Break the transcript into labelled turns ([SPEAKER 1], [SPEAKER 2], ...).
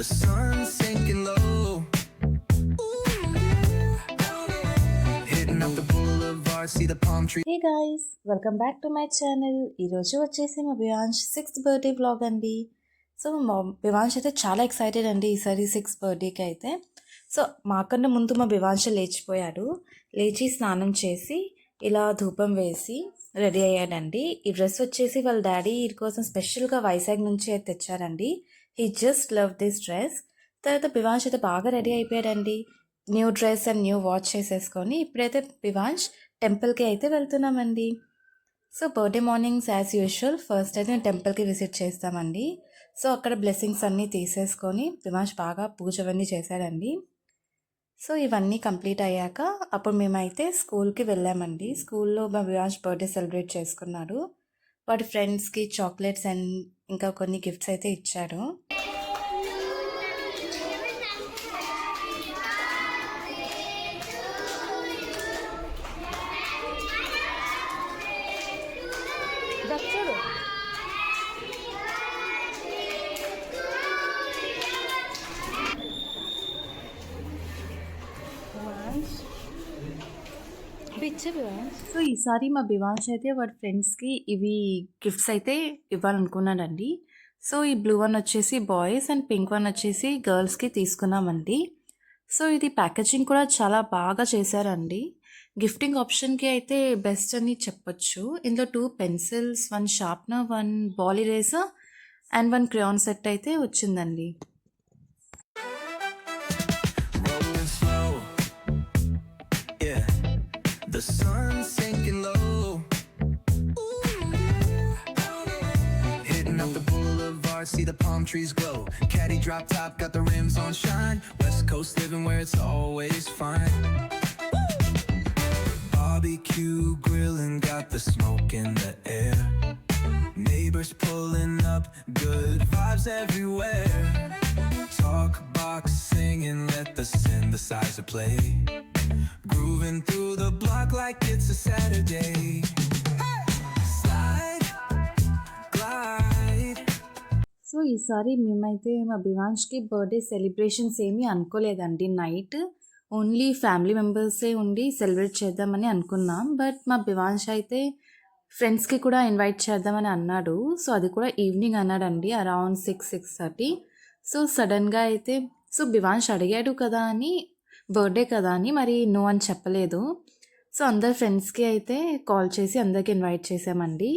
[SPEAKER 1] The sun's sinking low. Hitting up the boulevard, see the palm trees.
[SPEAKER 2] Hey guys, welcome back to my channel. ఈరోజు వచ్చేసి మా వివాంష్ 6th birthday vlog అండి. So మా వివాంష్ అయితే చాలా excited అండి ఈసారి 6th బర్త్డేకి అయితే. సో మాకన్నా ముందు మా వివాంష లేచిపోయాడు. లేచి స్నానం చేసి ఇలా ధూపం వేసి రెడీ అయ్యాడండి. ఈ డ్రెస్ వచ్చేసి వాళ్ళ డాడీ వీరి కోసం స్పెషల్గా వైజాగ్ నుంచి తెచ్చారండి. He just love this dress. తర్వాత వివాంష్ అయితే బాగా రెడీ అయిపోయాడండి. New dress and new watch చేసేసుకొని ఇప్పుడైతే వివాంష్ టెంపుల్కి అయితే వెళ్తున్నామండి. So birthday mornings as usual first అయితే మేము టెంపుల్కి విజిట్ చేస్తామండి. సో అక్కడ బ్లెస్సింగ్స్ అన్నీ తీసేసుకొని వివాంష్ బాగా పూజ అవన్నీ చేశాడండి. సో ఇవన్నీ కంప్లీట్ అయ్యాక అప్పుడు మేమైతే స్కూల్కి వెళ్ళామండి. స్కూల్లో మా వివాంష్ బర్త్డే సెలబ్రేట్ చేసుకున్నాడు. వాటి ఫ్రెండ్స్కి చాక్లెట్స్ అండ్ ఇంకా కొన్ని గిఫ్ట్స్ అయితే ఇచ్చాడు. సో ఈసారి మా వివాంష్ అయితే వాడి ఫ్రెండ్స్కి ఇవి గిఫ్ట్స్ అయితే ఇవ్వాలనుకున్నాడండి. సో ఈ బ్లూ వన్ వచ్చేసి బాయ్స్ అండ్ పింక్ వన్ వచ్చేసి గర్ల్స్కి తీసుకున్నామండి. సో ఇది ప్యాకేజింగ్ కూడా చాలా బాగా చేశారండి. గిఫ్టింగ్ ఆప్షన్కి అయితే బెస్ట్ అని చెప్పొచ్చు. ఇందులో 2 pencils, 1 sharpener, 1 ball eraser and 1 crayon set అయితే వచ్చిందండి.
[SPEAKER 1] Rolling slow, yeah. The sun's sinking low. Hitting up the boulevard, see the palm trees glow. Caddy drop top, got the rims on shine. West Coast living where it's always fine. Barbecue grilling, got the smoke in the air. Neighbors pulling up, good vibes everywhere. Talk box singing, let the synthesizer play. Grooving through the block like it's a Saturday. Slide, glide.
[SPEAKER 2] So ఈసారి మేమైతే మా వివాంష్కి birthday celebrations ఏమీ అనుకోలేదండి. Night only family మెంబర్సే ఉండి celebrate చేద్దామని అనుకున్నాం. But మా వివాంష్ అయితే ఫ్రెండ్స్కి కూడా ఇన్వైట్ చేద్దామని అన్నాడు. సో అది కూడా ఈవినింగ్ అన్నాడండి, అరౌండ్ 6-6:30. సో సడన్గా అయితే సో వివాంష్ అడిగాడు కదా అని, బర్త్డే కదా అని మరి నో అని చెప్పలేదు. సో అందరు ఫ్రెండ్స్కి అయితే కాల్ చేసి అందరికి ఇన్వైట్ చేసామండి.